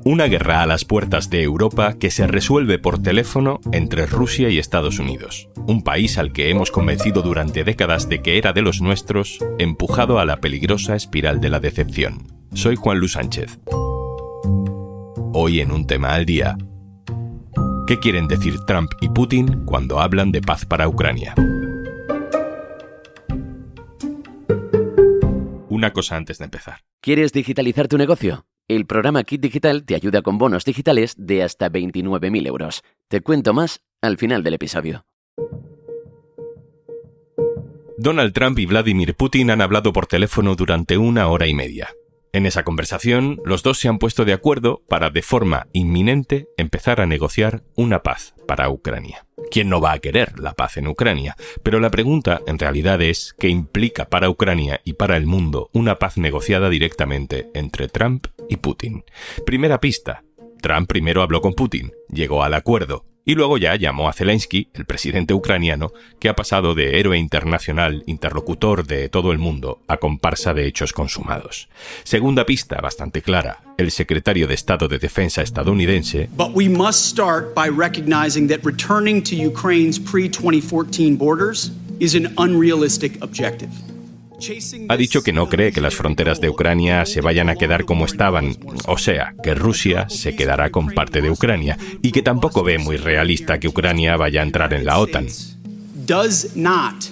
Una guerra a las puertas de Europa que se resuelve por teléfono entre Rusia y Estados Unidos. Un país al que hemos convencido durante décadas de que era de los nuestros, empujado a la peligrosa espiral de la decepción. Soy Juan Luis Sánchez. Hoy en Un Tema al Día. ¿Qué quieren decir Trump y Putin cuando hablan de paz para Ucrania? Una cosa antes de empezar. ¿Quieres digitalizar tu negocio? El programa Kit Digital te ayuda con bonos digitales de hasta 29.000 euros. Te cuento más al final del episodio. Donald Trump y Vladimir Putin han hablado por teléfono durante 1 hora y media. En esa conversación, los dos se han puesto de acuerdo para, de forma inminente, empezar a negociar una paz para Ucrania. ¿Quién no va a querer la paz en Ucrania? Pero la pregunta, en realidad, es ¿qué implica para Ucrania y para el mundo una paz negociada directamente entre Trump y Putin? Primera pista. Trump primero habló con Putin, llegó al acuerdo, y luego ya llamó a Zelensky, el presidente ucraniano, que ha pasado de héroe internacional, interlocutor de todo el mundo, a comparsa de hechos consumados. Segunda pista, bastante clara. El secretario de Estado de Defensa estadounidense... But we must start by recognizing that returning to Ukraine's pre-2014 borders is an unrealistic objective. Ha dicho que no cree que las fronteras de Ucrania se vayan a quedar como estaban, o sea, que Rusia se quedará con parte de Ucrania, y que tampoco ve muy realista que Ucrania vaya a entrar en la OTAN. Does not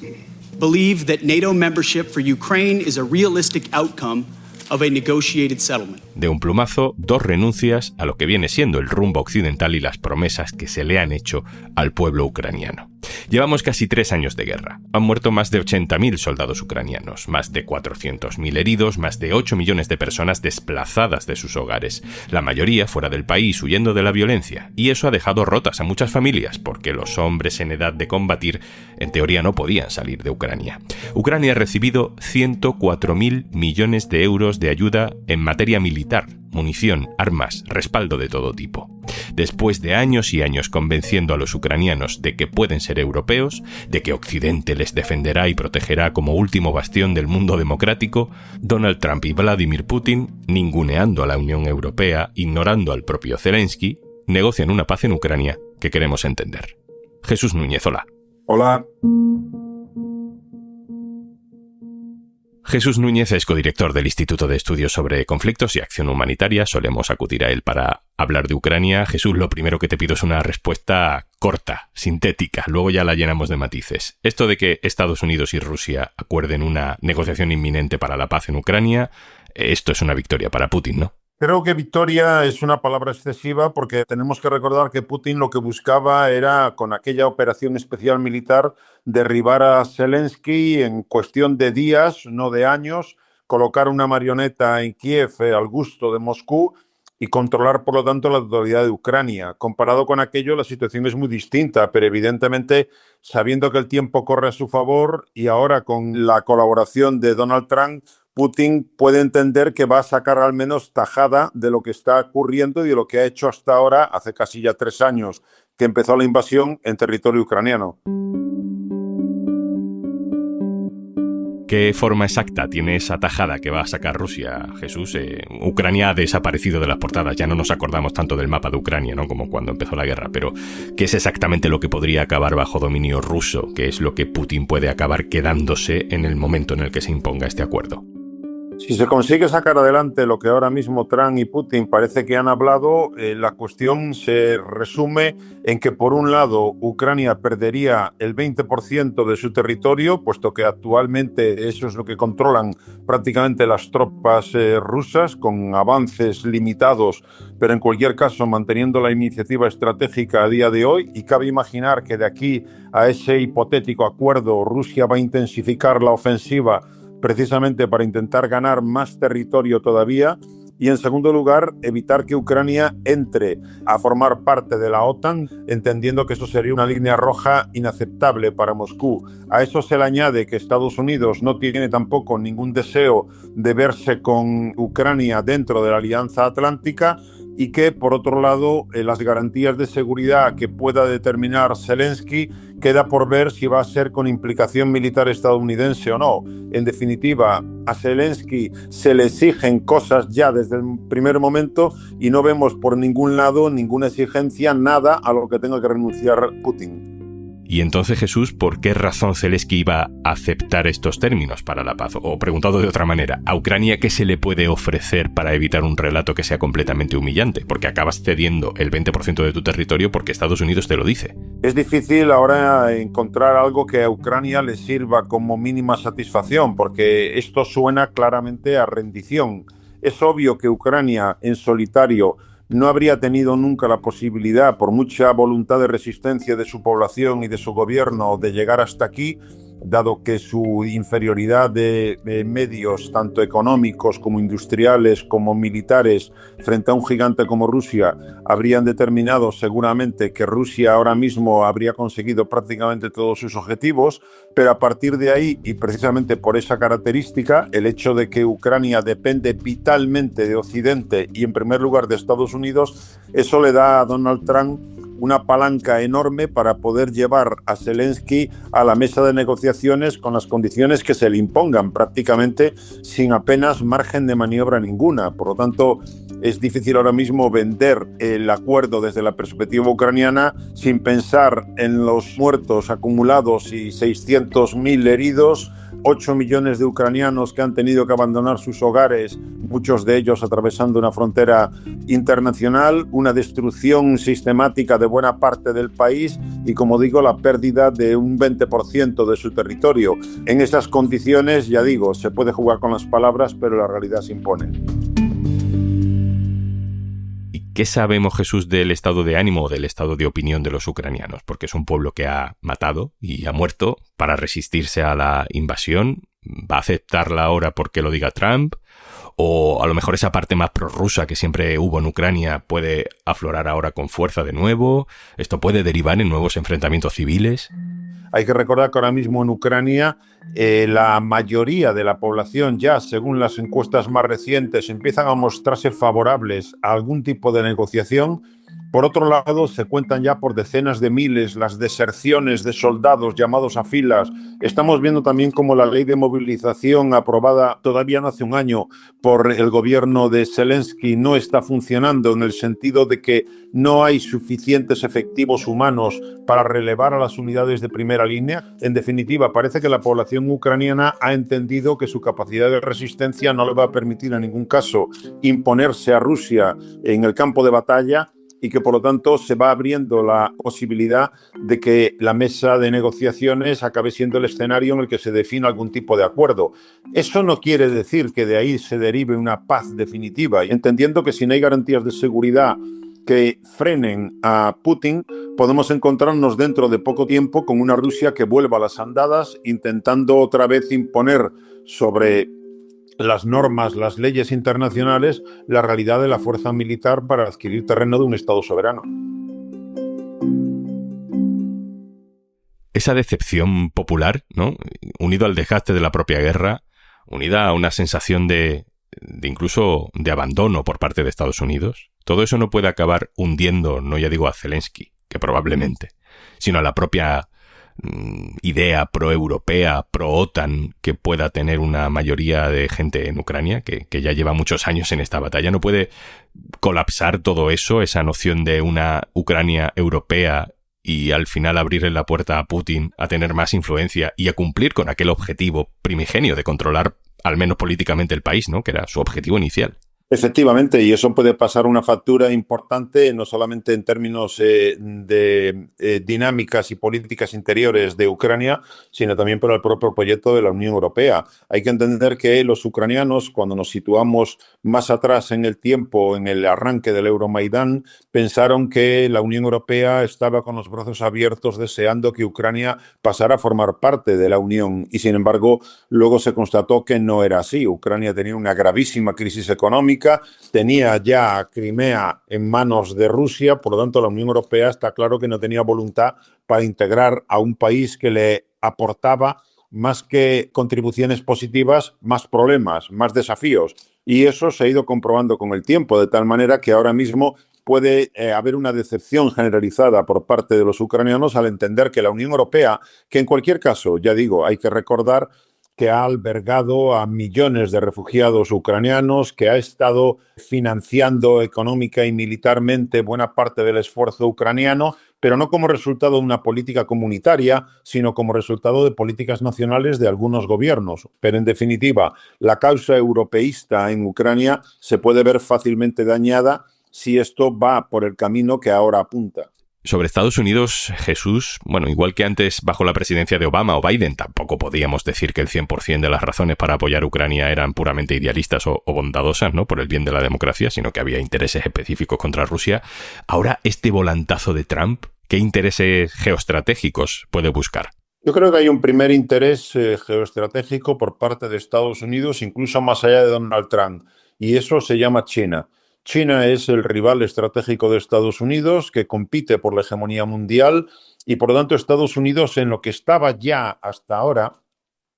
believe that NATO membership for Ukraine is a realistic outcome of a negotiated settlement. De un plumazo, 2 renuncias a lo que viene siendo el rumbo occidental y las promesas que se le han hecho al pueblo ucraniano. Llevamos casi 3 años de guerra. Han muerto más de 80.000 soldados ucranianos, más de 400.000 heridos, más de 8 millones de personas desplazadas de sus hogares, la mayoría fuera del país huyendo de la violencia, y eso ha dejado rotas a muchas familias, porque los hombres en edad de combatir, en teoría, no podían salir de Ucrania. Ucrania ha recibido 104.000 millones de euros de ayuda en materia militar, munición, armas, respaldo de todo tipo. Después de años y años convenciendo a los ucranianos de que pueden ser europeos, de que Occidente les defenderá y protegerá como último bastión del mundo democrático, Donald Trump y Vladimir Putin, ninguneando a la Unión Europea, ignorando al propio Zelensky, negocian una paz en Ucrania que queremos entender. Jesús Núñez, hola. Hola. Jesús Núñez es codirector del Instituto de Estudios sobre Conflictos y Acción Humanitaria. Solemos acudir a él para hablar de Ucrania. Jesús, lo primero que te pido es una respuesta corta, sintética. Luego ya la llenamos de matices. Esto de que Estados Unidos y Rusia acuerden una negociación inminente para la paz en Ucrania, esto es una victoria para Putin, ¿no? Creo que victoria es una palabra excesiva porque tenemos que recordar que Putin lo que buscaba era, con aquella operación especial militar, derribar a Zelensky en cuestión de días, no de años, colocar una marioneta en Kiev al gusto de Moscú y controlar, por lo tanto, la totalidad de Ucrania. Comparado con aquello, la situación es muy distinta, pero evidentemente, sabiendo que el tiempo corre a su favor y ahora con la colaboración de Donald Trump, Putin puede entender que va a sacar al menos tajada de lo que está ocurriendo y de lo que ha hecho hasta ahora, hace casi ya 3 años que empezó la invasión en territorio ucraniano. ¿Qué forma exacta tiene esa tajada que va a sacar Rusia, Jesús? Ucrania ha desaparecido de las portadas, ya no nos acordamos tanto del mapa de Ucrania, ¿no?, como cuando empezó la guerra, pero ¿qué es exactamente lo que podría acabar bajo dominio ruso? ¿Qué es lo que Putin puede acabar quedándose en el momento en el que se imponga este acuerdo? Si se consigue sacar adelante lo que ahora mismo Trump y Putin parece que han hablado, la cuestión se resume en que, por un lado, Ucrania perdería el 20% de su territorio, puesto que actualmente eso es lo que controlan prácticamente las tropas rusas, con avances limitados, pero en cualquier caso manteniendo la iniciativa estratégica a día de hoy, y cabe imaginar que de aquí a ese hipotético acuerdo Rusia va a intensificar la ofensiva precisamente para intentar ganar más territorio todavía, y en segundo lugar, evitar que Ucrania entre a formar parte de la OTAN, entendiendo que eso sería una línea roja inaceptable para Moscú. A eso se le añade que Estados Unidos no tiene tampoco ningún deseo de verse con Ucrania dentro de la Alianza Atlántica, y que, por otro lado, las garantías de seguridad que pueda determinar Zelensky queda por ver si va a ser con implicación militar estadounidense o no. En definitiva, a Zelensky se le exigen cosas ya desde el primer momento y no vemos por ningún lado ninguna exigencia, nada a lo que tenga que renunciar Putin. Y entonces, Jesús, ¿por qué razón Zelensky iba a aceptar estos términos para la paz? O preguntado de otra manera, ¿a Ucrania qué se le puede ofrecer para evitar un relato que sea completamente humillante? Porque acabas cediendo el 20% de tu territorio porque Estados Unidos te lo dice. Es difícil ahora encontrar algo que a Ucrania le sirva como mínima satisfacción, porque esto suena claramente a rendición. Es obvio que Ucrania en solitario no habría tenido nunca la posibilidad, por mucha voluntad de resistencia de su población y de su gobierno, de llegar hasta aquí, dado que su inferioridad de medios, tanto económicos como industriales, como militares, frente a un gigante como Rusia, habrían determinado seguramente que Rusia ahora mismo habría conseguido prácticamente todos sus objetivos, pero a partir de ahí, y precisamente por esa característica, el hecho de que Ucrania depende vitalmente de Occidente y en primer lugar de Estados Unidos, eso le da a Donald Trump una palanca enorme para poder llevar a Zelensky a la mesa de negociaciones con las condiciones que se le impongan, prácticamente sin apenas margen de maniobra ninguna. Por lo tanto, es difícil ahora mismo vender el acuerdo desde la perspectiva ucraniana sin pensar en los muertos acumulados y 600.000 heridos, 8 millones de ucranianos que han tenido que abandonar sus hogares, muchos de ellos atravesando una frontera internacional, una destrucción sistemática de buena parte del país y, como digo, la pérdida de un 20% de su territorio. En esas condiciones, ya digo, se puede jugar con las palabras, pero la realidad se impone. ¿Qué sabemos, Jesús, del estado de ánimo o del estado de opinión de los ucranianos? Porque es un pueblo que ha matado y ha muerto para resistirse a la invasión. ¿Va a aceptarla ahora porque lo diga Trump? ¿O a lo mejor esa parte más prorrusa que siempre hubo en Ucrania puede aflorar ahora con fuerza de nuevo? ¿Esto puede derivar en nuevos enfrentamientos civiles? Hay que recordar que ahora mismo en Ucrania la mayoría de la población ya, según las encuestas más recientes, empiezan a mostrarse favorables a algún tipo de negociación. Por otro lado, se cuentan ya por decenas de miles las deserciones de soldados llamados a filas. Estamos viendo también cómo la ley de movilización aprobada todavía no hace un año por el gobierno de Zelensky no está funcionando, en el sentido de que no hay suficientes efectivos humanos para relevar a las unidades de primera línea. En definitiva, parece que la población ucraniana ha entendido que su capacidad de resistencia no le va a permitir en ningún caso imponerse a Rusia en el campo de batalla, y que por lo tanto se va abriendo la posibilidad de que la mesa de negociaciones acabe siendo el escenario en el que se defina algún tipo de acuerdo. Eso no quiere decir que de ahí se derive una paz definitiva, entendiendo que si no hay garantías de seguridad que frenen a Putin, podemos encontrarnos dentro de poco tiempo con una Rusia que vuelva a las andadas, intentando otra vez imponer sobre las normas, las leyes internacionales, la realidad de la fuerza militar para adquirir terreno de un Estado soberano. Esa decepción popular, ¿no?, unido al desgaste de la propia guerra, unida a una sensación de incluso de abandono por parte de Estados Unidos, todo eso no puede acabar hundiendo, no ya digo a Zelensky, que probablemente, sino a la propia idea pro-europea, pro-OTAN que pueda tener una mayoría de gente en Ucrania, que ya lleva muchos años en esta batalla. No puede colapsar todo eso, esa noción de una Ucrania europea, y al final abrirle la puerta a Putin a tener más influencia y a cumplir con aquel objetivo primigenio de controlar al menos políticamente el país, ¿no?, que era su objetivo inicial. Efectivamente, y eso puede pasar una factura importante, no solamente en términos de dinámicas y políticas interiores de Ucrania, sino también por el propio proyecto de la Unión Europea. Hay que entender que los ucranianos, cuando nos situamos más atrás en el tiempo, en el arranque del Euromaidán, pensaron que la Unión Europea estaba con los brazos abiertos deseando que Ucrania pasara a formar parte de la Unión, y sin embargo luego se constató que no era así. Ucrania tenía una gravísima crisis económica, tenía ya a Crimea en manos de Rusia, por lo tanto la Unión Europea está claro que no tenía voluntad para integrar a un país que le aportaba más que contribuciones positivas, más problemas, más desafíos. Y eso se ha ido comprobando con el tiempo, de tal manera que ahora mismo puede haber una decepción generalizada por parte de los ucranianos al entender que la Unión Europea, que en cualquier caso, ya digo, hay que recordar que ha albergado a millones de refugiados ucranianos, que ha estado financiando económica y militarmente buena parte del esfuerzo ucraniano, pero no como resultado de una política comunitaria, sino como resultado de políticas nacionales de algunos gobiernos. Pero en definitiva, la causa europeísta en Ucrania se puede ver fácilmente dañada si esto va por el camino que ahora apunta. Sobre Estados Unidos, Jesús, bueno, igual que antes bajo la presidencia de Obama o Biden, tampoco podíamos decir que el 100% de las razones para apoyar a Ucrania eran puramente idealistas o bondadosas, ¿no?, por el bien de la democracia, sino que había intereses específicos contra Rusia. Ahora, este volantazo de Trump, ¿qué intereses geoestratégicos puede buscar? Yo creo que hay un primer interés geoestratégico por parte de Estados Unidos, incluso más allá de Donald Trump, y eso se llama China. China es el rival estratégico de Estados Unidos que compite por la hegemonía mundial y por lo tanto Estados Unidos, en lo que estaba ya hasta ahora,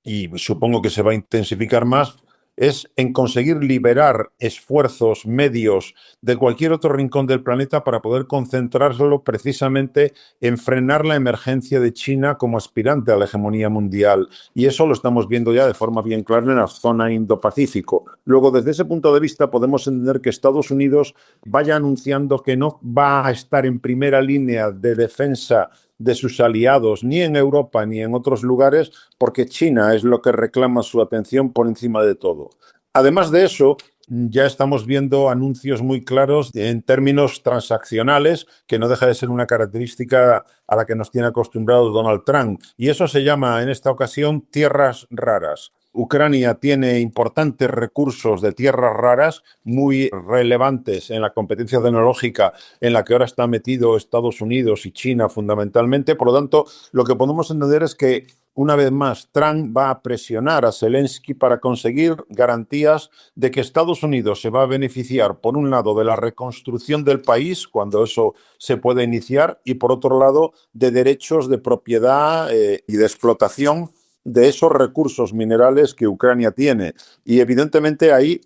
y supongo que se va a intensificar más, es en conseguir liberar esfuerzos, medios de cualquier otro rincón del planeta para poder concentrarlo precisamente en frenar la emergencia de China como aspirante a la hegemonía mundial. Y eso lo estamos viendo ya de forma bien clara en la zona Indo-Pacífico. Luego, desde ese punto de vista, podemos entender que Estados Unidos vaya anunciando que no va a estar en primera línea de defensa de sus aliados, ni en Europa ni en otros lugares, porque China es lo que reclama su atención por encima de todo. Además de eso, ya estamos viendo anuncios muy claros en términos transaccionales, que no deja de ser una característica a la que nos tiene acostumbrados Donald Trump. Y eso se llama, en esta ocasión, tierras raras. Ucrania tiene importantes recursos de tierras raras muy relevantes en la competencia tecnológica en la que ahora está metido Estados Unidos y China fundamentalmente. Por lo tanto, lo que podemos entender es que una vez más Trump va a presionar a Zelensky para conseguir garantías de que Estados Unidos se va a beneficiar, por un lado, de la reconstrucción del país, cuando eso se pueda iniciar, y por otro lado, de derechos de propiedad y de explotación de esos recursos minerales que Ucrania tiene. Y evidentemente ahí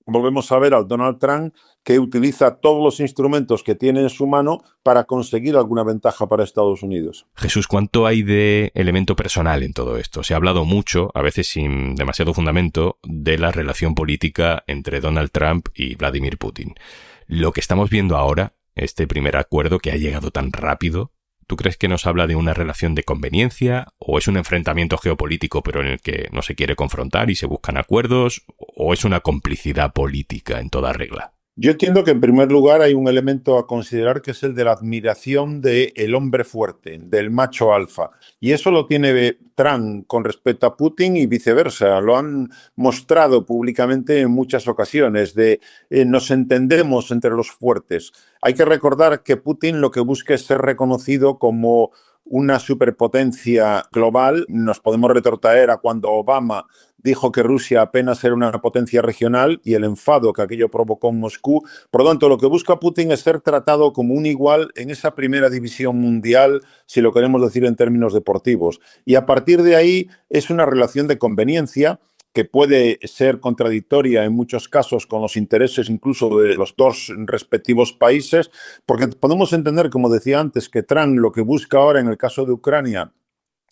volvemos a ver al Donald Trump que utiliza todos los instrumentos que tiene en su mano para conseguir alguna ventaja para Estados Unidos. Jesús, ¿cuánto hay de elemento personal en todo esto? Se ha hablado mucho, a veces sin demasiado fundamento, de la relación política entre Donald Trump y Vladimir Putin. Lo que estamos viendo ahora, este primer acuerdo que ha llegado tan rápido, ¿tú crees que nos habla de una relación de conveniencia o es un enfrentamiento geopolítico pero en el que no se quiere confrontar y se buscan acuerdos, o es una complicidad política en toda regla? Yo entiendo que en primer lugar hay un elemento a considerar que es el de la admiración del hombre fuerte, del macho alfa. Y eso lo tiene Trump con respecto a Putin y viceversa. Lo han mostrado públicamente en muchas ocasiones, de nos entendemos entre los fuertes. Hay que recordar que Putin lo que busca es ser reconocido como una superpotencia global. Nos podemos retrotraer a cuando Obama dijo que Rusia apenas era una potencia regional y el enfado que aquello provocó en Moscú. Por lo tanto, lo que busca Putin es ser tratado como un igual en esa primera división mundial, si lo queremos decir en términos deportivos. Y a partir de ahí es una relación de conveniencia que puede ser contradictoria en muchos casos con los intereses incluso de los dos respectivos países, porque podemos entender, como decía antes, que Trump lo que busca ahora en el caso de Ucrania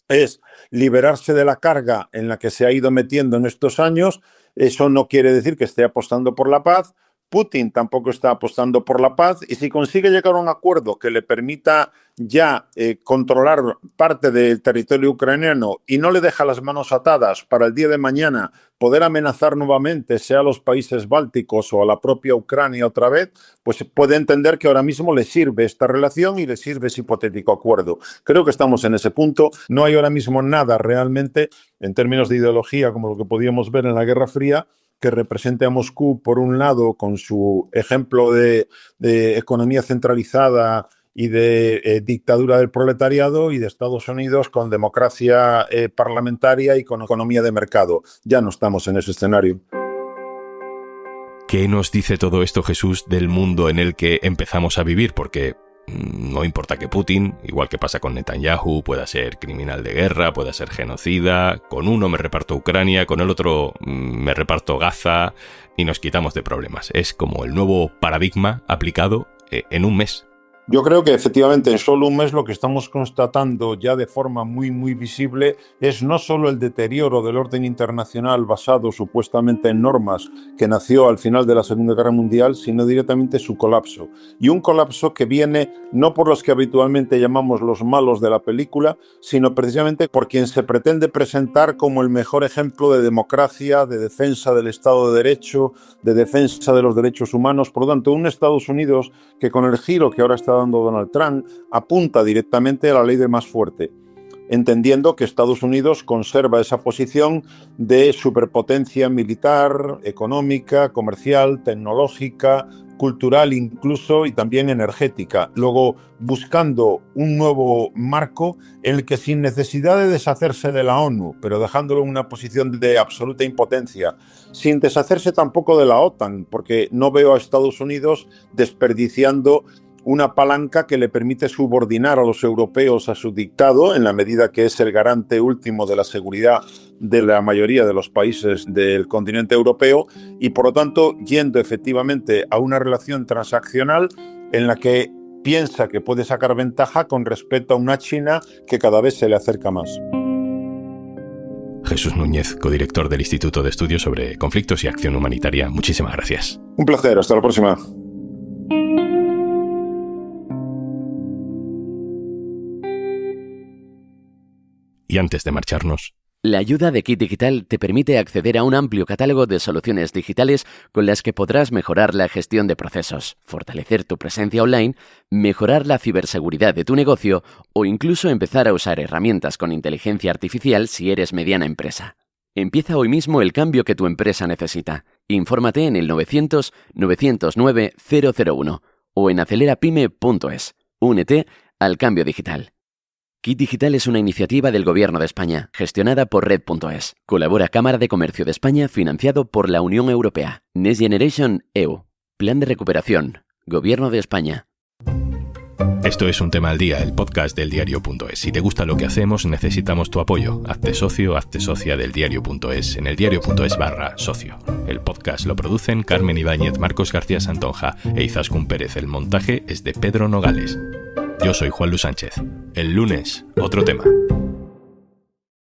es liberarse de la carga en la que se ha ido metiendo en estos años. Eso no quiere decir que esté apostando por la paz. Putin tampoco está apostando por la paz, y si consigue llegar a un acuerdo que le permita ya controlar parte del territorio ucraniano y no le deja las manos atadas para el día de mañana poder amenazar nuevamente, sea a los países bálticos o a la propia Ucrania otra vez, pues puede entender que ahora mismo le sirve esta relación y le sirve ese hipotético acuerdo. Creo que estamos en ese punto. No hay ahora mismo nada realmente en términos de ideología, como lo que podíamos ver en la Guerra Fría, que represente a Moscú, por un lado, con su ejemplo de economía centralizada y de dictadura del proletariado, y de Estados Unidos con democracia parlamentaria y con economía de mercado. Ya no estamos en ese escenario. ¿Qué nos dice todo esto, Jesús, del mundo en el que empezamos a vivir? Porque No importa que Putin, igual que pasa con Netanyahu, pueda ser criminal de guerra, pueda ser genocida, con uno me reparto Ucrania, con el otro me reparto Gaza y nos quitamos de problemas. Es como el nuevo paradigma aplicado en un mes. Yo creo que efectivamente en solo un mes lo que estamos constatando ya de forma muy visible es no solo el deterioro del orden internacional basado supuestamente en normas que nació al final de la Segunda Guerra Mundial, sino directamente su colapso. Y un colapso que viene no por los que habitualmente llamamos los malos de la película, sino precisamente por quien se pretende presentar como el mejor ejemplo de democracia, de defensa del Estado de Derecho, de defensa de los derechos humanos. Por lo tanto, un Estados Unidos que con el giro que ahora está dando Donald Trump apunta directamente a la ley del más fuerte, entendiendo que Estados Unidos conserva esa posición de superpotencia militar, económica, comercial, tecnológica, cultural incluso y también energética. Luego, buscando un nuevo marco en el que sin necesidad de deshacerse de la ONU, pero dejándolo en una posición de absoluta impotencia, sin deshacerse tampoco de la OTAN, porque no veo a Estados Unidos desperdiciando una palanca que le permite subordinar a los europeos a su dictado, en la medida que es el garante último de la seguridad de la mayoría de los países del continente europeo, y por lo tanto yendo efectivamente a una relación transaccional en la que piensa que puede sacar ventaja con respecto a una China que cada vez se le acerca más. Jesús Núñez, codirector del Instituto de Estudios sobre Conflictos y Acción Humanitaria, muchísimas gracias. Un placer, hasta la próxima. Y antes de marcharnos, la ayuda de Kit Digital te permite acceder a un amplio catálogo de soluciones digitales con las que podrás mejorar la gestión de procesos, fortalecer tu presencia online, mejorar la ciberseguridad de tu negocio o incluso empezar a usar herramientas con inteligencia artificial si eres mediana empresa. Empieza hoy mismo el cambio que tu empresa necesita. Infórmate en el 900-909-001 o en acelerapyme.es. Únete al cambio digital. Kit Digital es una iniciativa del Gobierno de España, gestionada por Red.es. Colabora Cámara de Comercio de España, financiado por la Unión Europea. Next Generation EU. Plan de recuperación. Gobierno de España. Esto es Un Tema al Día, el podcast del diario.es. Si te gusta lo que hacemos, necesitamos tu apoyo. Hazte socio, hazte socia del diario.es en el diario.es/socio. El podcast lo producen Carmen Ibáñez, Marcos García Santonja e Izaskun Pérez. El montaje es de Pedro Nogales. Yo soy Juan Luis Sánchez. El lunes, otro tema.